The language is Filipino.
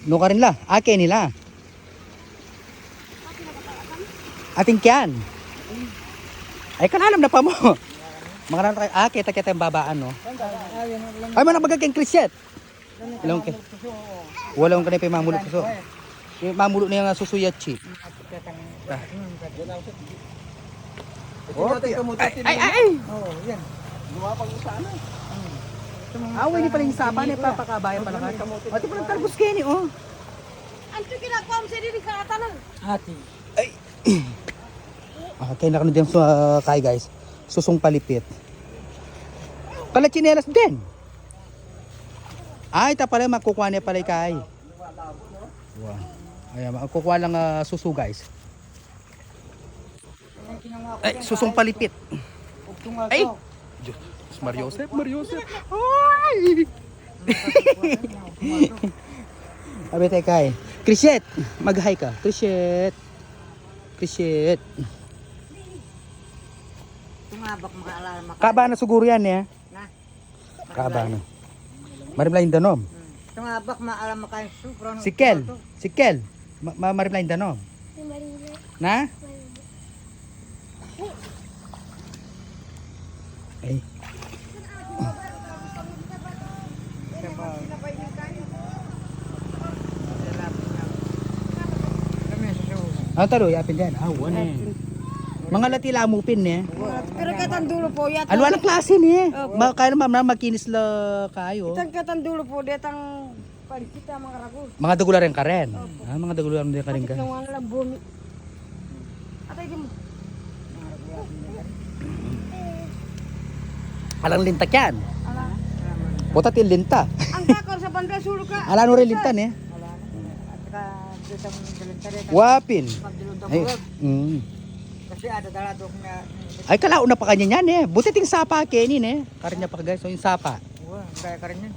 No ka rin la. Ake nila. Ating kyan. Ay kanalam na pa mo. Mga naman tayo. Kita yung babaan no. Ay man nabagag kang krisyet. Ilang ke. Walang kanay pa mamulot so. Mamulot na yung susuyachi. Ay. Oo, yan. Lumapag mo sa ano. Away ni pala yung sapa ni papakabayan pala ka. Ati pala talbos kayo ni oh. Anto ginagawa mo sa dili ka atanan. Hati. Ay. Okay na kanu diyan sa kay guys. Susong palipit. Kala chinelas din. Ay ta pala makukuha niya pala kay. Wow. Ayan, makukuha lang susu guys. Ay, susong palipit. Ay. Diyos, Mario Joseph. Ay. Abi tayo kay. Krishet, mag-hi ka. Krishet. Tumabak makaalala maka. Kaba na siguro yan eh. Na. Kaba na. Marimlain danom. Tumabak maalam maka sobrang. Si Kel. Marimlain danom. Na? Ay. Ano talo, yapin din. Wala eh. Mga latila amupin eh. Pero katandulo po yata. Ano walang klase ni eh. Kaya naman makinis la kayo. Itang katandulo po detang palikita mga rago. Mga dagula rin ka rin. Mga dagula rin ka rin ka. Nang wala lang bumi. Atay mo. Alang linta yan. Ala. Puta til linta. Ang kakor sa banda sulo ka. Alam mo rin lintan eh. Wala na. At saka detang dalentare. Wapin. Pagdulong Ay, bulog. Kasi ada daladok na. Ay kalao na pa kanya yan eh. Buti ting sapa kenin eh. Karin niya pa guys. So yung sapa. Wah, kaya ka rin yan.